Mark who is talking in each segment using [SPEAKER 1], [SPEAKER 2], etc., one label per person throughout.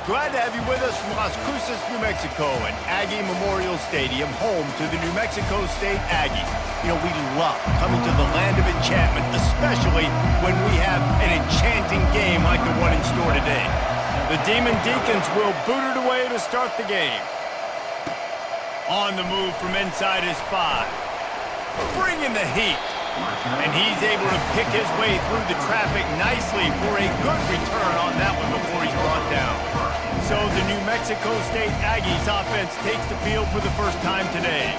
[SPEAKER 1] Glad to have you with us from Las Cruces, New Mexico, and Aggie Memorial Stadium, home to the New Mexico State Aggies. You know, we love coming to the land of enchantment, especially when we have an enchanting game like the one in store today. The Demon Deacons will boot it away to start the game. On the move from inside his 5. Bringing the heat. And he's able to pick his way through the traffic nicely for a good return on that one before he's brought down. So the New Mexico State Aggies offense takes the field for the first time today.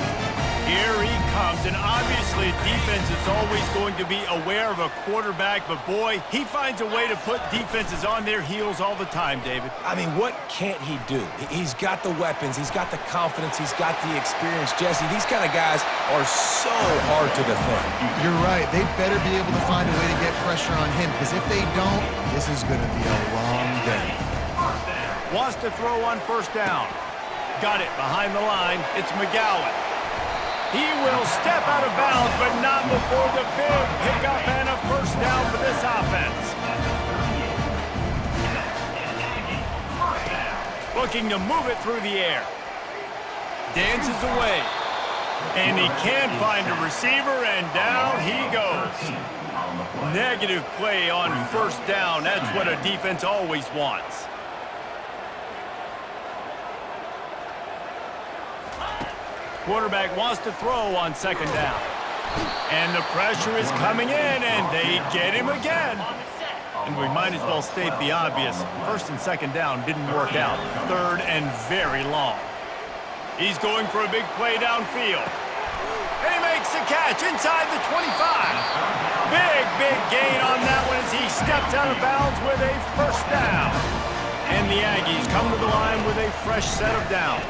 [SPEAKER 1] Here he comes, and obviously defense is always going to be aware of a quarterback, but boy, he finds a way to put defenses on their heels all the time, David.
[SPEAKER 2] I mean, what can't he do? He's got the weapons, he's got the confidence, he's got the experience. Jesse, these kind of guys are so hard to defend.
[SPEAKER 3] You're right. They better be able to find a way to get pressure on him, because if they don't, this is going to be a long day.
[SPEAKER 1] Wants to throw on first down. Got it behind the line. It's McGowan. He will step out of bounds, but not before the big pickup and a first down for this offense. Looking to move it through the air. Dances away. And he can find a receiver, and down he goes. Negative play on first down. That's what a defense always wants. Quarterback wants to throw on second down. And the pressure is coming in, and they get him again. And we might as well state the obvious. First and second down didn't work out. Third and very long. He's going for a big play downfield. And he makes the catch inside the 25. Big gain on that one as he steps out of bounds with a first down. And the Aggies come to the line with a fresh set of downs.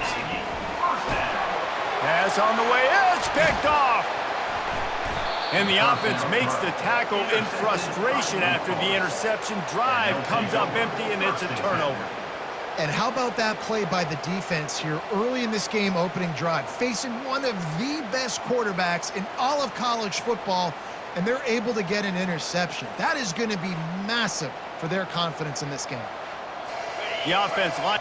[SPEAKER 1] Pass on the way, it's picked off! And the offense makes the tackle in frustration after the interception. Drive comes up empty, and it's a turnover.
[SPEAKER 3] And how about that play by the defense here early in this game opening drive, facing one of the best quarterbacks in all of college football, and they're able to get an interception. That is going to be massive for their confidence in this game.
[SPEAKER 1] The offense line.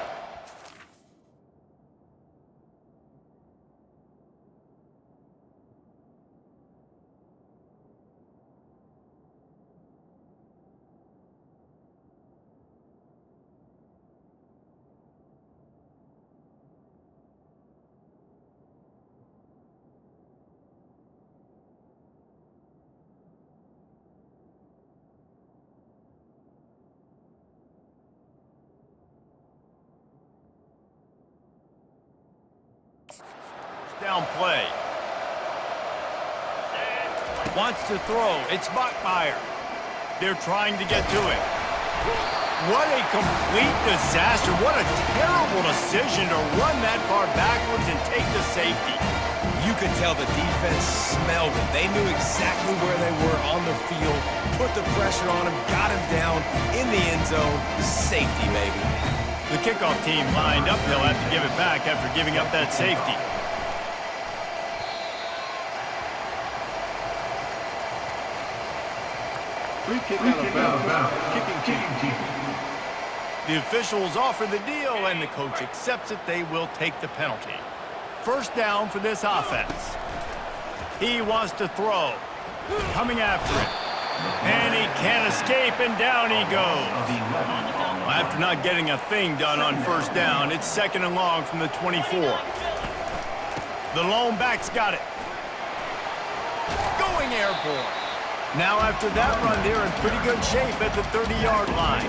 [SPEAKER 1] Down play. Wants to throw. It's Bachmeier. They're trying to get to it. What a complete disaster. What a terrible decision to run that far backwards and take the safety.
[SPEAKER 2] You could tell the defense smelled it. They knew exactly where they were on the field, put the pressure on him, got him down in the end zone. Safety, baby.
[SPEAKER 1] The kickoff team lined up. They'll have to give it back after giving up that safety.
[SPEAKER 4] Free kick out of bounds. Kicking team.
[SPEAKER 1] The officials offer the deal, and the coach accepts it. They will take the penalty. First down for this offense. He wants to throw. Coming after it. And he can't escape, and down he goes. After not getting a thing done on first down, it's second and long from the 24. The lone back's got it. Going airborne. Now after that run, they're in pretty good shape at the 30-yard line.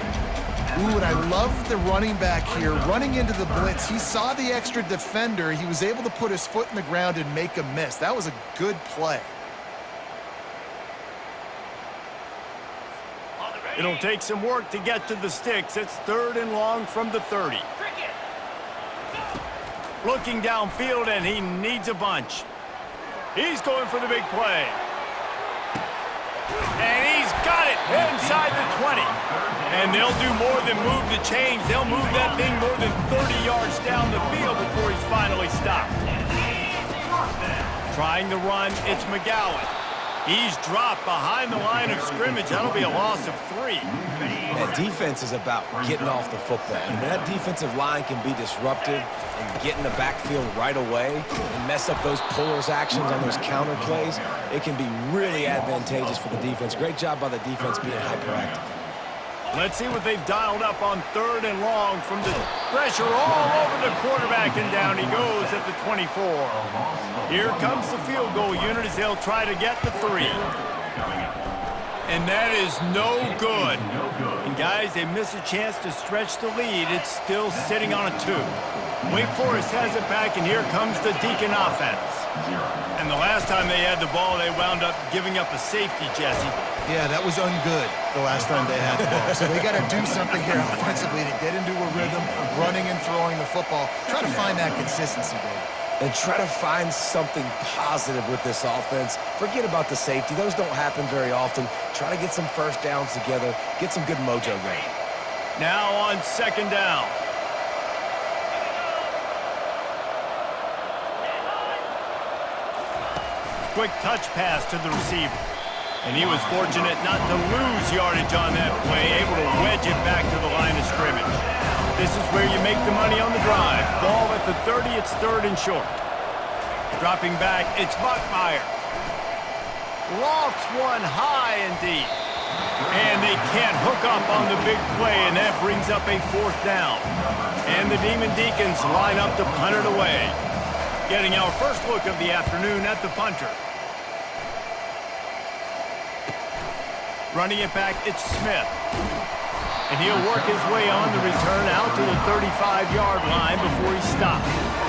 [SPEAKER 3] Ooh, and I love the running back here running into the blitz. He saw the extra defender. He was able to put his foot in the ground and make a miss. That was a good play.
[SPEAKER 1] It'll take some work to get to the sticks. It's third and long from the 30. Looking downfield, and he needs a bunch. He's going for the big play. And he's got it inside the 20. And they'll do more than move the chains. They'll move that thing more than 30 yards down the field before he's finally stopped. Trying to run, it's McGowan. He's dropped behind the line of scrimmage. That'll be a loss of 3.
[SPEAKER 2] And defense is about getting off the football. And that defensive line can be disruptive and get in the backfield right away and mess up those pullers actions on those counter plays. It can be really advantageous for the defense. Great job by the defense being hyperactive.
[SPEAKER 1] Let's see what they've dialed up on 3rd and long from the pressure all over the quarterback, and down he goes at the 24. Here comes the field goal unit as they'll try to get the 3. And that is no good. And guys, they miss a chance to stretch the lead. It's still sitting on a 2. Wake Forest has it back, and here comes the Deacon offense. And the last time they had the ball, they wound up giving up a safety, Jesse.
[SPEAKER 3] Yeah, that was ungood the last time they had the ball. So they got to do something here offensively to get into a rhythm, running and throwing the football. Try to find that consistency, Dave.
[SPEAKER 2] And try to find something positive with this offense. Forget about the safety. Those don't happen very often. Try to get some first downs together. Get some good mojo going.
[SPEAKER 1] Now on 2nd down. Quick touch pass to the receiver. And he was fortunate not to lose yardage on that play, able to wedge it back to the line of scrimmage. This is where you make the money on the drive. Ball at the 30, it's 3rd and short. Dropping back, it's Buckmeyer. Lofts one high and deep. And they can't hook up on the big play, and that brings up a 4th down. And the Demon Deacons line up to punt it away. Getting our first look of the afternoon at the punter. Running it back, it's Smith. And he'll work his way on the return out to the 35-yard line before he stops.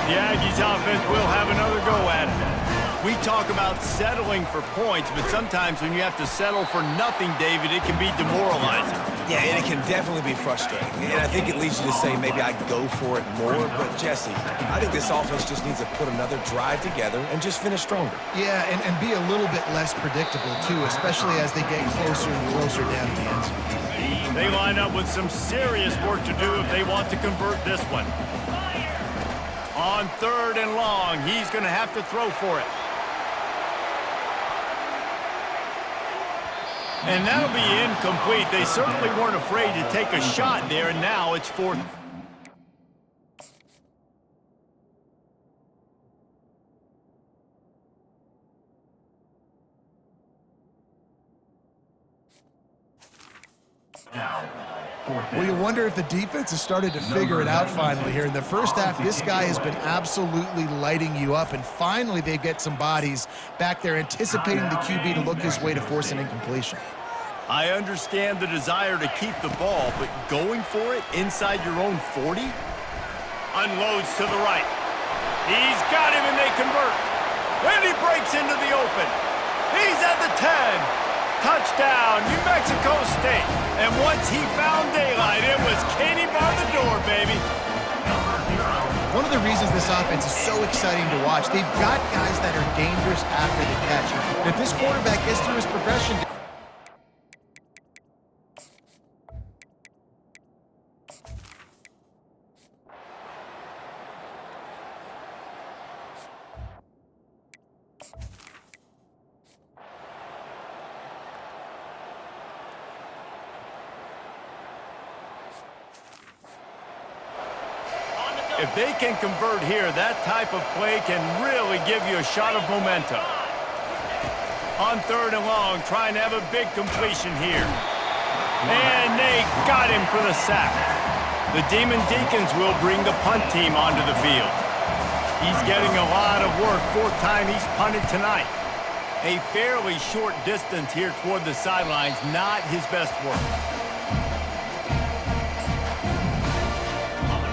[SPEAKER 1] The Aggies offense will have another go at it. We talk about settling for points, but sometimes when you have to settle for nothing, David, it can be demoralizing.
[SPEAKER 2] Yeah, and it can definitely be frustrating. And I think it leads you to say maybe I'd go for it more. But, Jesse, I think this offense just needs to put another drive together and just finish stronger.
[SPEAKER 3] Yeah, and be a little bit less predictable, too, especially as they get closer and closer down to the end zone.
[SPEAKER 1] They line up with some serious work to do if they want to convert this one. On 3rd and long, he's going to have to throw for it. And that'll be incomplete. They certainly weren't afraid to take a shot there, and now it's 4th.
[SPEAKER 3] Well, you wonder if the defense has started to figure it out finally here. In the first half, this guy has been absolutely lighting you up, and finally they get some bodies back there anticipating the QB to look his way to force an incompletion.
[SPEAKER 1] I understand the desire to keep the ball, but going for it inside your own 40? Unloads to the right. He's got him, and they convert. And he breaks into the open. He's at the 10. Touchdown, New Mexico State. And once he found daylight, it was Katie bar the door, baby.
[SPEAKER 3] One of the reasons this offense is so exciting to watch, they've got guys that are dangerous after the catch. And if this quarterback gets through his progression...
[SPEAKER 1] If they can convert here, that type of play can really give you a shot of momentum. On 3rd and long, trying to have a big completion here. And they got him for the sack. The Demon Deacons will bring the punt team onto the field. He's getting a lot of work. 4th time he's punted tonight. A fairly short distance here toward the sidelines, not his best work.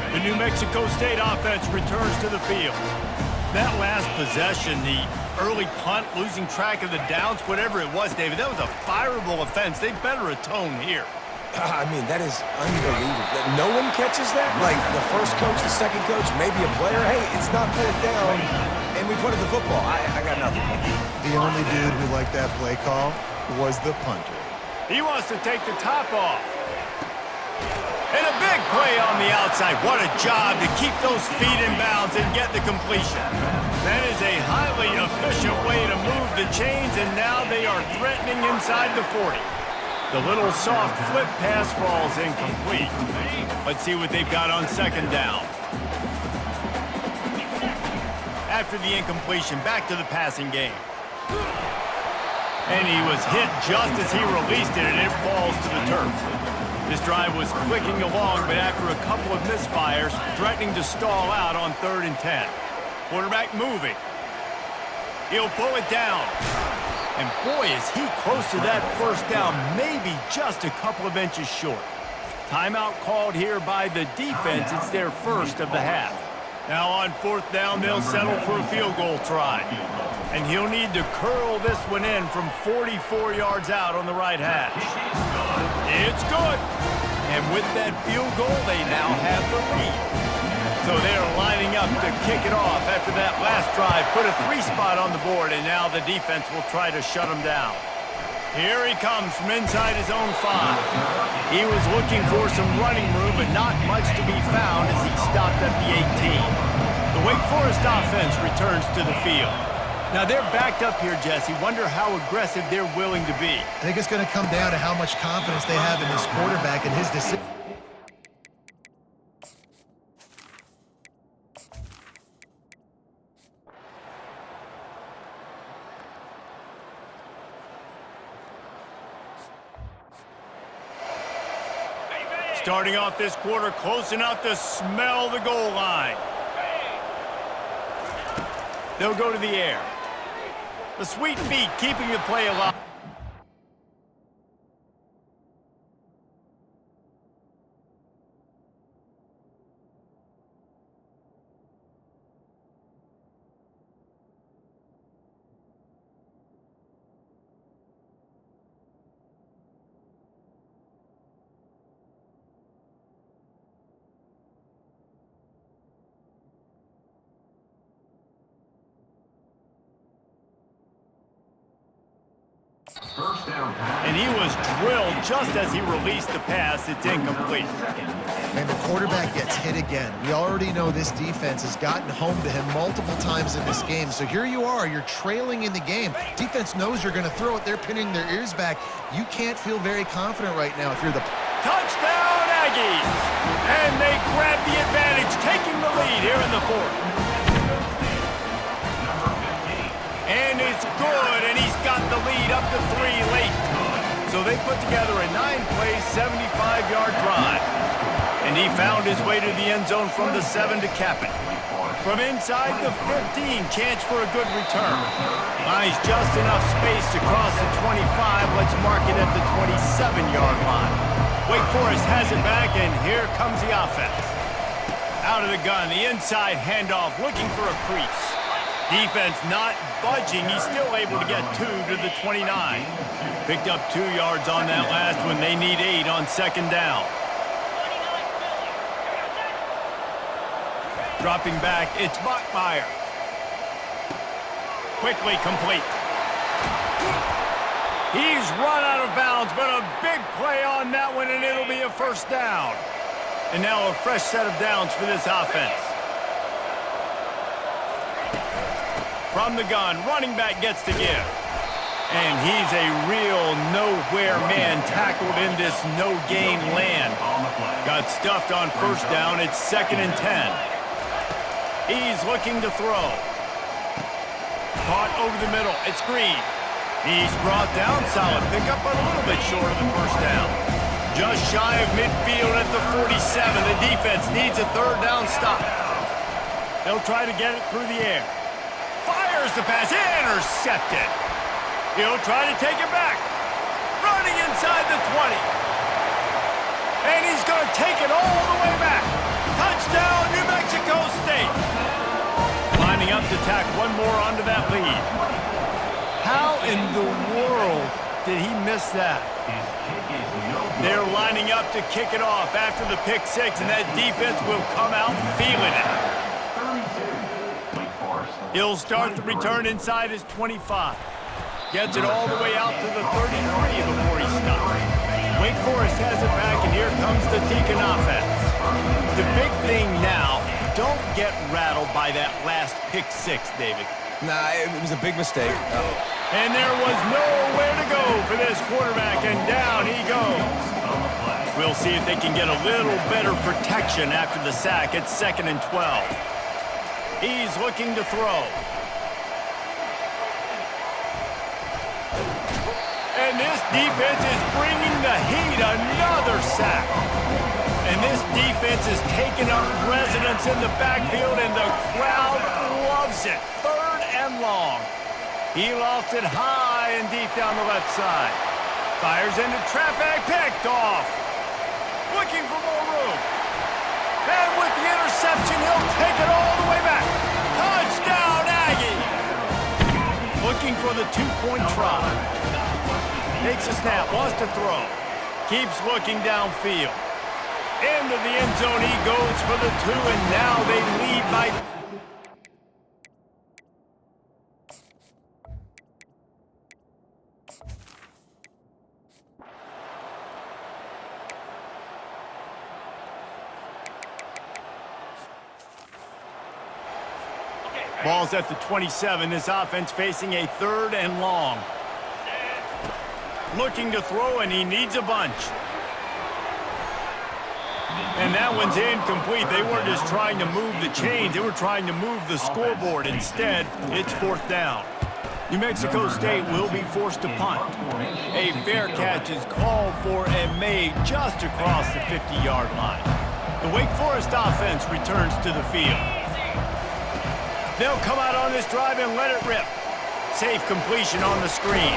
[SPEAKER 1] The New Mexico State offense returns to the field. That last possession, the early punt, losing track of the downs, whatever it was, David, that was a fireable offense. They better atone here.
[SPEAKER 2] I mean, that is unbelievable. That no one catches that? Like the first coach, the second coach, maybe a player. Hey, it's not 4th down, and we punted the football. I got nothing.
[SPEAKER 3] The only dude who liked that play call was the punter.
[SPEAKER 1] He wants to take the top off. And a big play on the outside. What a job to keep those feet in bounds and get the completion. That is a highly efficient way to move the chains, and now they are threatening inside the 40. The little soft flip pass falls incomplete. Let's see what they've got on second down. After the incompletion, back to the passing game. And he was hit just as he released it, and it falls to the turf. This drive was clicking along, but after a couple of misfires, threatening to stall out on 3rd and 10. Quarterback moving. He'll pull it down. And boy, is he close to that first down, maybe just a couple of inches short. Timeout called here by the defense. It's their first of the half. Now on 4th down, they'll settle for a field goal try. And he'll need to curl this one in from 44 yards out on the right hash. It's good. And with that field goal, they now have the lead. So they're lining up to kick it off after that last drive. Put a 3-spot on the board, and now the defense will try to shut them down. Here he comes from inside his own 5. He was looking for some running room, but not much to be found as he stopped at the 18. The Wake Forest offense returns to the field. Now they're backed up here, Jesse. Wonder how aggressive they're willing to be.
[SPEAKER 3] I think it's going to come down to how much confidence they have in this quarterback and his decision.
[SPEAKER 1] Starting off this quarter close enough to smell the goal line. They'll go to the air. The sweet feet keeping the play alive. And he was drilled just as he released the pass. It's incomplete.
[SPEAKER 3] And the quarterback gets hit again. We already know this defense has gotten home to him multiple times in this game. So here you are, you're trailing in the game. Defense knows you're going to throw it. They're pinning their ears back. You can't feel very confident right now if you're the...
[SPEAKER 1] Touchdown, Aggies! And they grab the advantage, taking the lead here in the 4th. And it's good, and he's got the lead up to 3 late. So they put together a 9-play, 75-yard drive. And he found his way to the end zone from the 7 to cap it. From inside the 15, chance for a good return. Buys just enough space to cross the 25. Let's mark it at the 27-yard line. Wake Forest has it back, and here comes the offense. Out of the gun, the inside handoff, looking for a crease. Defense not budging. He's still able to get 2 to the 29. Picked up 2 yards on that last one. They need 8 on second down. Dropping back, it's Bachmeier. Quickly complete. He's run out of bounds, but a big play on that one, and it'll be a first down. And now a fresh set of downs for this offense. From the gun, running back gets to give. And he's a real nowhere man tackled in this no-gain land. Got stuffed on first down. It's 2nd and 10. He's looking to throw. Caught over the middle. It's Green. He's brought down. Solid pickup, but a little bit short of the first down. Just shy of midfield at the 47. The defense needs a 3rd down stop. They'll try to get it through the air. Fires the pass, intercepted. He'll try to take it back. Running inside the 20. And he's going to take it all the way back. Touchdown, New Mexico State. Lining up to tack one more onto that lead. How in the world did he miss that? They're lining up to kick it off after the pick 6, and that defense will come out feeling it. He'll start the return inside his 25. Gets it all the way out to the 33 before he stops. Wake Forest has it back, and here comes the Deacon offense. The big thing now, don't get rattled by that last pick six, David.
[SPEAKER 2] Nah, it was a big mistake.
[SPEAKER 1] And there was nowhere to go for this quarterback, and down he goes. We'll see if they can get a little better protection after the sack. It's 2nd and 12. He's looking to throw. And this defense is bringing the heat. Another sack. And this defense is taking up residence in the backfield, and the crowd loves it. 3rd and long. He lofts it high and deep down the left side. Fires into traffic, picked off. Looking for more room. And with the interception, he'll take it all the way back. Touchdown, Aggie! Looking for the 2-point try. Takes a snap, wants to throw. Keeps looking downfield. Into the end zone he goes for the 2, and now they lead by... Ball's at the 27. This offense facing a 3rd and long. Looking to throw, and he needs a bunch. And that one's incomplete. They weren't just trying to move the chains. They were trying to move the scoreboard. Instead, it's 4th down. New Mexico State will be forced to punt. A fair catch is called for and made just across the 50-yard line. The Wake Forest offense returns to the field. They'll come out on this drive and let it rip. Safe completion on the screen.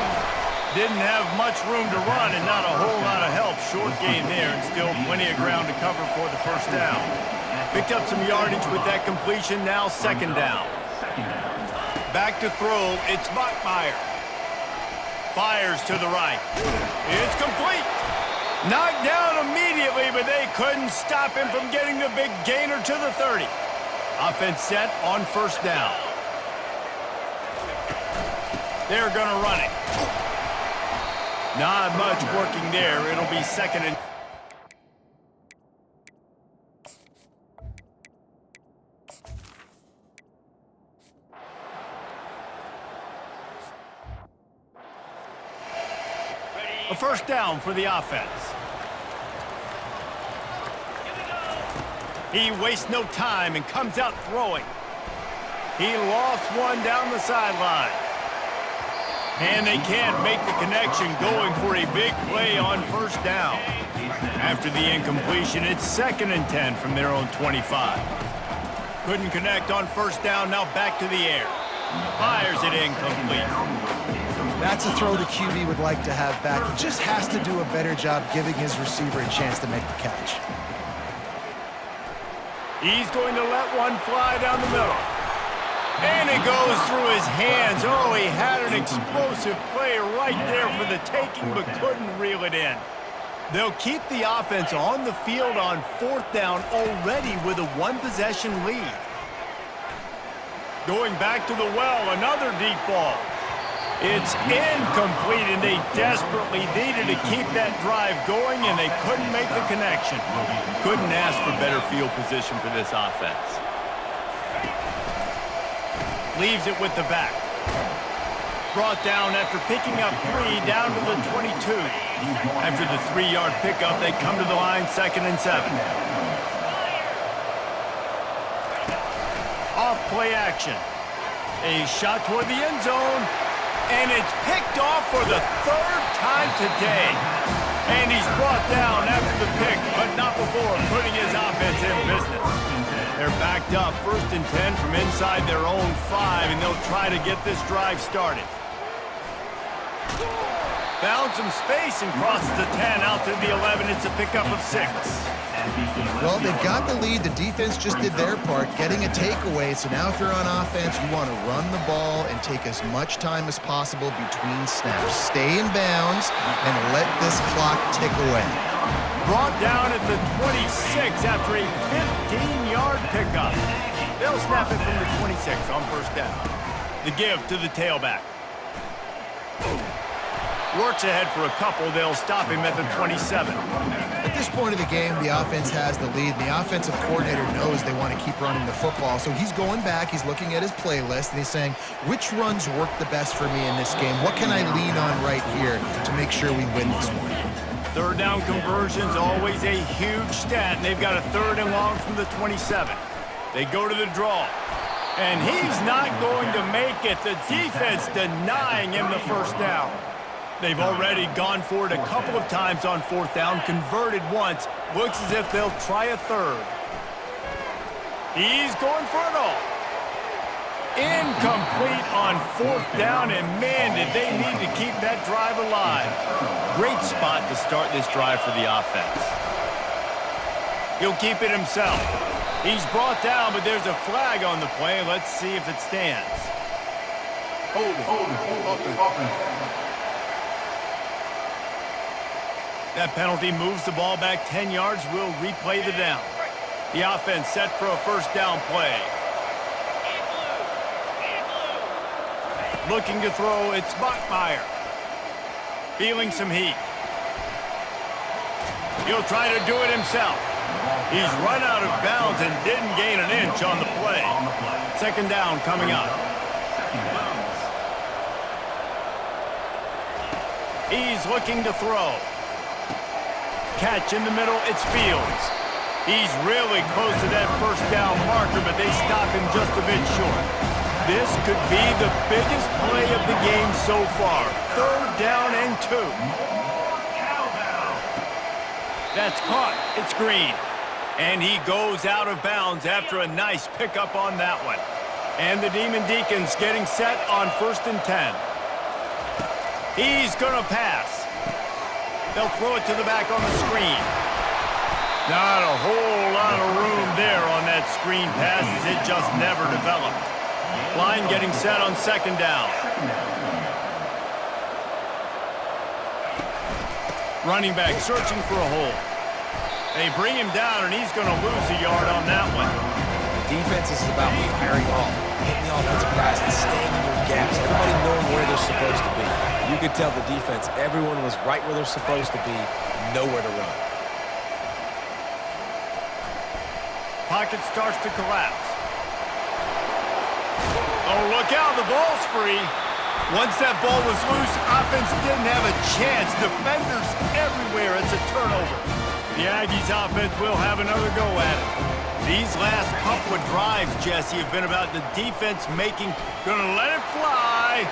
[SPEAKER 1] Didn't have much room to run and not a whole lot of help. Short gain there and still plenty of ground to cover for the 1st down. Picked up some yardage with that completion, now 2nd down. Back to throw, it's Bachmeier. Fires to the right. It's complete. Knocked down immediately, but they couldn't stop him from getting the big gainer to the 30. Offense set on 1st down. They're going to run it. Not much working there. It'll be 2nd and... A 1st down for the offense. He wastes no time and comes out throwing. He lofts one down the sideline. And they can't make the connection, going for a big play on 1st down. After the incompletion, it's 2nd and 10 from their own 25. Couldn't connect on 1st down, now back to the air. Fires it incomplete.
[SPEAKER 3] That's a throw the QB would like to have back. He just has to do a better job giving his receiver a chance to make the catch.
[SPEAKER 1] He's going to let one fly down the middle. And it goes through his hands. Oh, he had an explosive play right there for the taking, but couldn't reel it in. They'll keep the offense on the field on 4th down already with a 1-possession lead. Going back to the well, another deep ball. It's incomplete, and they desperately needed to keep that drive going, and they couldn't make the connection. Couldn't ask for better field position for this offense. Leaves it with the back. Brought down after picking up 3 down to the 22. After the 3-yard pickup, they come to the line 2nd and 7. Off play action. A shot toward the end zone. And it's picked off for the 3rd time today. And he's brought down after the pick, but not before putting his offense in business. They're backed up 1st and 10 from inside their own 5, and they'll try to get this drive started. Found some space and crosses the 10 out to the 11. It's a pickup of 6.
[SPEAKER 3] Well, they've got the lead. The defense just did their part, getting a takeaway. So now if you're on offense, you want to run the ball and take as much time as possible between snaps. Stay in bounds and let this clock tick away.
[SPEAKER 1] Brought down at the 26 after a 15-yard pickup. They'll snap it from the 26 on 1st down. The give to the tailback. Works ahead for a couple. They'll stop him at the 27.
[SPEAKER 3] At this point of the game, the offense has the lead, and the offensive coordinator knows they want to keep running the football. So he's going back, he's looking at his playlist, and he's saying, which runs work the best for me in this game? What can I lean on right here to make sure we win this one?
[SPEAKER 1] Third down conversion's always a huge stat, and they've got a 3rd and long from the 27. They go to the draw, and he's not going to make it. The defense denying him the first down. They've already gone for it a couple of times on 4th down, converted once. Looks as if they'll try a 3rd. He's going for it all. Incomplete on 4th down, and man, did they need to keep that drive alive. Great spot to start this drive for the offense. He'll keep it himself. He's brought down, but there's a flag on the play. Let's see if it stands.
[SPEAKER 4] Offense.
[SPEAKER 1] That penalty moves the ball back 10 yards. We'll replay the down. The offense set for a 1st down play. Looking to throw, it's Bachmeier. Feeling some heat. He'll try to do it himself. He's run out of bounds and didn't gain an inch on the play. 2nd down coming up. He's looking to throw. Catch in the middle, it's Fields. He's really close to that 1st down marker, but they stop him just a bit short. This could be the biggest play of the game so far. 3rd down and 2. That's caught. It's Green. And he goes out of bounds after a nice pickup on that one. And the Demon Deacons getting set on 1st and 10. He's going to pass. They'll throw it to the back on the screen. Not a whole lot of room there on that screen pass as it just never developed. Line getting set on 2nd down. Running back searching for a hole. They bring him down, and he's going to lose a yard on that one.
[SPEAKER 2] Defense is about firing off, hitting the offensive guys and staying in your gaps. Everybody knowing where they're supposed to be. You could tell the defense, everyone was right where they're supposed to be, nowhere to run.
[SPEAKER 1] Pocket starts to collapse. Oh, look out, the ball's free. Once that ball was loose, offense didn't have a chance. Defenders everywhere, it's a turnover. The Aggies offense will have another go at it. These last couple of drives, Jesse, have been about the defense gonna let it fly.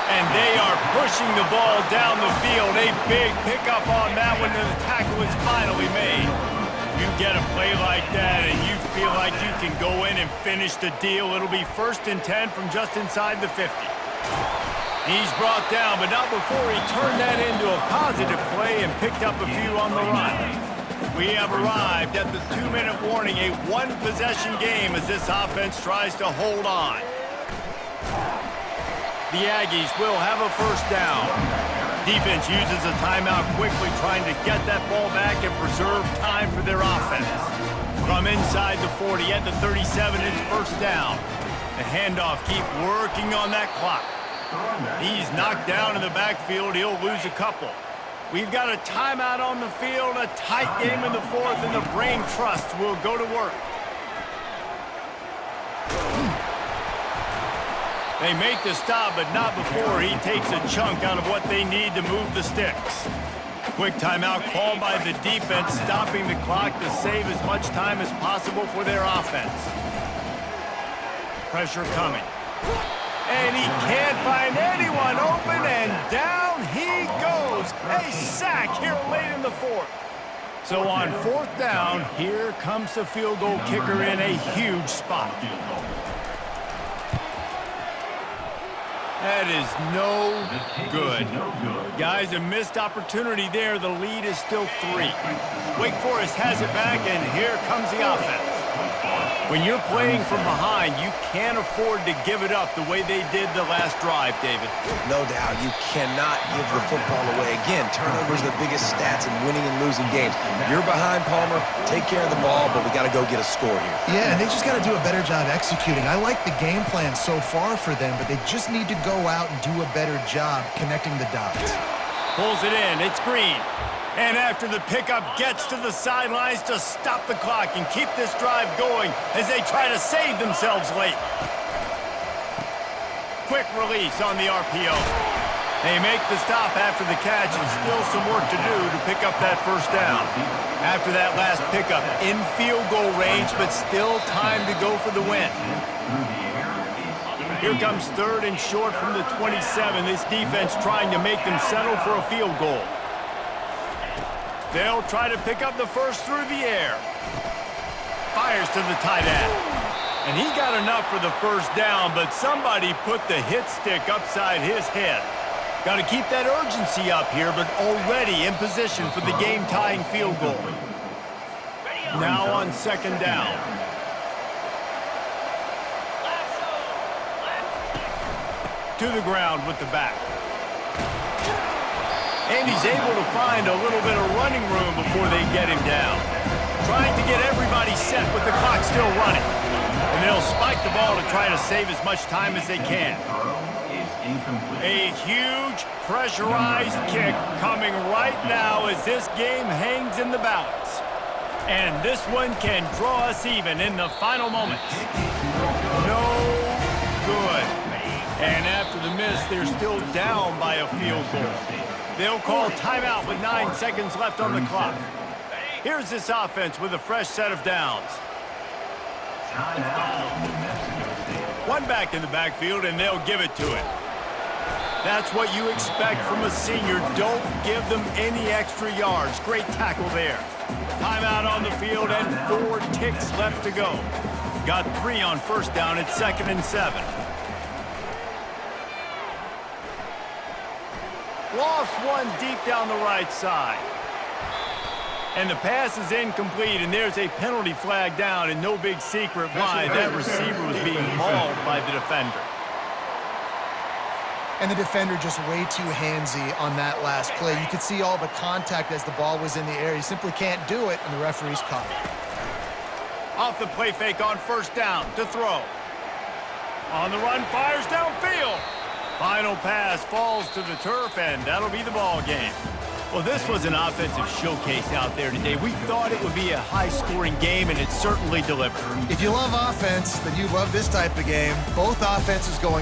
[SPEAKER 1] And they are pushing the ball down the field. A big pickup on that one, and the tackle is finally made. You get a play like that, and you feel like you can go in and finish the deal. It'll be 1st and 10 from just inside the 50. He's brought down, but not before he turned that into a positive play and picked up a few on the run. We have arrived at the 2-minute warning, a 1-possession game as this offense tries to hold on. The Aggies will have a 1st down. Defense uses a timeout quickly, trying to get that ball back and preserve time for their offense. From inside the 40 at the 37, it's 1st down. The handoff, keep working on that clock. He's knocked down in the backfield. He'll lose a couple. We've got a timeout on the field, a tight game in the 4th, and the Brain Trust will go to work. They make the stop, but not before he takes a chunk out of what they need to move the sticks. Quick timeout called by the defense, stopping the clock to save as much time as possible for their offense. Pressure coming. And he can't find anyone open, and down he goes. A sack here late in the 4th. So on 4th down, here comes the field goal kicker in a huge spot. That is no good. Guys, a missed opportunity there. The lead is still 3. Wake Forest has it back, and here comes the offense. When you're playing from behind, you can't afford to give it up the way they did the last drive, David.
[SPEAKER 2] No doubt, you cannot give the football away. Again, turnovers are the biggest stats in winning and losing games. You're behind, Palmer, take care of the ball, but we got to go get a score here.
[SPEAKER 3] Yeah, and they just got to do a better job executing. I like the game plan so far for them, but they just need to go out and do a better job connecting the dots.
[SPEAKER 1] Pulls it in. It's Green. And after the pickup, gets to the sidelines to stop the clock and keep this drive going as they try to save themselves late. Quick release on the RPO. They make the stop after the catch, and still some work to do to pick up that first down. After that last pickup, in field goal range, but still time to go for the win. Here comes 3rd and short from the 27. This defense trying to make them settle for a field goal. They'll try to pick up the first through the air. Fires to the tight end. And he got enough for the first down, but somebody put the hit stick upside his head. Got to keep that urgency up here, but already in position for the game-tying field goal. Now on 2nd down. To the ground with the back. And he's able to find a little bit of running room before they get him down. Trying to get everybody set with the clock still running. And they'll spike the ball to try to save as much time as they can. A huge pressurized kick coming right now as this game hangs in the balance. And this one can draw us even in the final moments. No good. And after the miss, they're still down by a field goal. They'll call timeout with 9 seconds left on the clock. Here's this offense with a fresh set of downs. One back in the backfield, and they'll give it to him. That's what you expect from a senior. Don't give them any extra yards. Great tackle there. Timeout on the field and 4 ticks left to go. Got 3 on first down at 2nd and 7. Lost one deep down the right side. And the pass is incomplete, and there's a penalty flag down, and no big secret why that receiver was being mauled by the defender.
[SPEAKER 3] And the defender just way too handsy on that last play. You could see all the contact as the ball was in the air. He simply can't do it, and the referee's caught it.
[SPEAKER 1] Off the play fake on first down to throw. On the run, fires downfield. Final pass falls to the turf, and that'll be the ball game. Well, this was an offensive showcase out there today. We thought it would be a high-scoring game, and it certainly delivered.
[SPEAKER 3] If you love offense, then you love this type of game. Both offenses going